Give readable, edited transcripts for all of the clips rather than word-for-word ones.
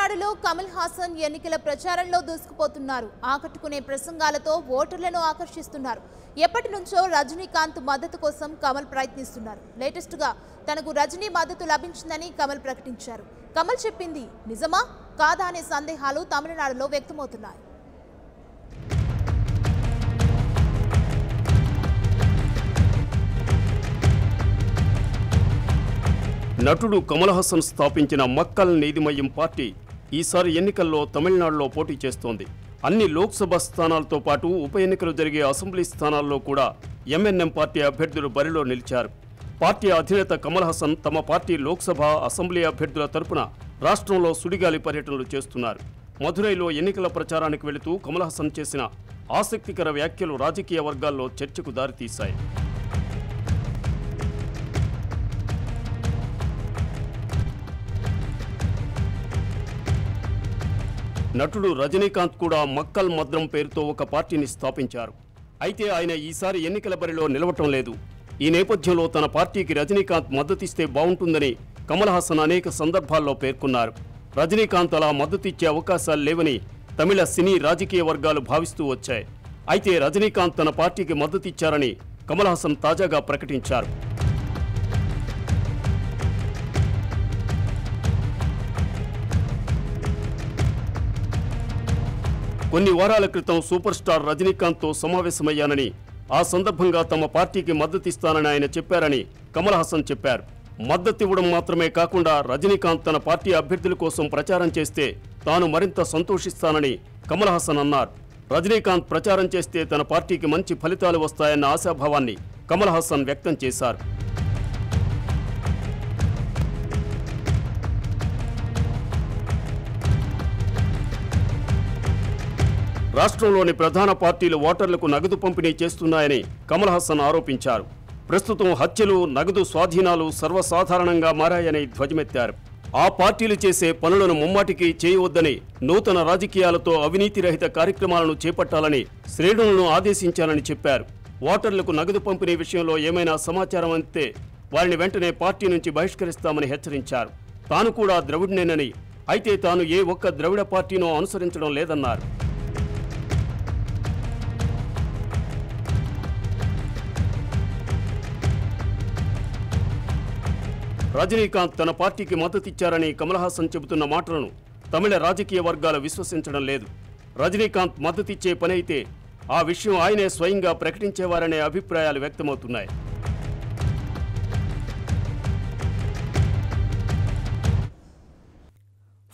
తమిళనాడులో కమల్ హాసన్ ఎన్నికల ప్రచారంలో దూసుకుపోతున్నారు. ఆకట్టుకునే ప్రసంగాలతో ఓటర్లను ఆకర్షిస్తున్నారు. ఎప్పటి నుంచో రజనీకాంత్ మద్దతు కోసం కమల్ ప్రయత్నిస్తున్నారు. లేటెస్ట్ గా తనకు రజనీ మద్దతు లభించిందని కమల్ ప్రకటించారు. కమల్ చెప్పింది నిజమా కాదా అనే సందేహాలు తమిళనాడులో వ్యక్తమవుతున్నాయి. నటుడు కమల్ హాసన్ స్థాపించిన మక్కల్ నీతిమయ్యం పార్టీ ఈసారి ఎన్నికల్లో తమిళనాడులో పోటీ చేస్తోంది. అన్ని లోక్సభ స్థానాలతో పాటు ఉప ఎన్నికలు జరిగే అసెంబ్లీ స్థానాల్లో కూడా ఎంఎన్ఎం పార్టీ అభ్యర్థులు బరిలో నిలిచారు. పార్టీ అధినేత కమల్ హాసన్ తమ పార్టీ లోక్సభ అసెంబ్లీ అభ్యర్థుల తరపున రాష్ట్రంలో సుడిగాలి పర్యటనలు చేస్తున్నారు. మధురైలో ఎన్నికల ప్రచారానికి వెళుతూ కమల్ హాసన్ చేసిన ఆసక్తికర వ్యాఖ్యలు రాజకీయ వర్గాల్లో చర్చకు దారితీశాయి. నటుడు రజనీకాంత్ కూడా మక్కల్ మద్రం పేరుతో ఒక పార్టీని స్థాపించారు. అయితే ఆయన ఈసారి ఎన్నికల బరిలో నిలవటం లేదు. ఈ నేపథ్యంలో తన పార్టీకి రజనీకాంత్ మద్దతిస్తే బాగుంటుందని కమల్ హాసన్ అనేక సందర్భాల్లో పేర్కొన్నారు. రజనీకాంత్ అలా మద్దతిచ్చే అవకాశాలు లేవని తమిళ సినీ రాజకీయ వర్గాలు భావిస్తూ వచ్చాయి. అయితే రజనీకాంత్ తన పార్టీకి మద్దతిచ్చారని కమల్ హాసన్ తాజాగా ప్రకటించారు. కొన్ని వారాల క్రితం సూపర్ స్టార్ రజనీకాంత్తో సమావేశమయ్యానని, ఆ సందర్భంగా తమ పార్టీకి మద్దతిస్తానని ఆయన చెప్పారని కమల్ హాసన్ చెప్పారు. మద్దతివ్వడం మాత్రమే కాకుండా రజనీకాంత్ తన పార్టీ అభ్యర్థుల కోసం ప్రచారం చేస్తే తాను మరింత సంతోషిస్తానని కమల్ హాసన్ అన్నారు. రజనీకాంత్ ప్రచారం చేస్తే తన పార్టీకి మంచి ఫలితాలు వస్తాయన్న ఆశాభావాన్ని కమల్ హాసన్ వ్యక్తం చేశారు. రాష్ట్రంలోని ప్రధాన పార్టీలు ఓటర్లకు నగదు పంపిణీ చేస్తున్నాయని కమల్ హాసన్ ఆరోపించారు. ప్రస్తుతం హత్యలు, నగదు స్వాధీనాలు సర్వసాధారణంగా మారాయని ధ్వజమెత్తారు. ఆ పార్టీలు చేసే పనులను ముమ్మాటికి చేయవద్దని, నూతన రాజకీయాలతో అవినీతి రహిత కార్యక్రమాలను చేపట్టాలని శ్రేణులను ఆదేశించాలని చెప్పారు. ఓటర్లకు నగదు పంపిణీ విషయంలో ఏమైనా సమాచారం అందితే వారిని వెంటనే పార్టీ నుంచి బహిష్కరిస్తామని హెచ్చరించారు. తాను కూడా ద్రవిడనేనని, అయితే తాను ఏ ఒక్క ద్రవిడ పార్టీనో అనుసరించడం లేదన్నారు. రజనీకాంత్ తన పార్టీకి మద్దతిచ్చారని కమల్ హాసన్ చెబుతున్న మాటలను తమిళ రాజకీయ వర్గాలు విశ్వసించడం లేదు. రజనీకాంత్ మద్దతిచ్చే పని అయితే ఆ విషయం ఆయనే స్వయంగా ప్రకటించేవారనే అభిప్రాయాలు వ్యక్తమవుతున్నాయి.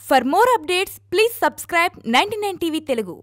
For more updates, please subscribe 99 TV Telugu.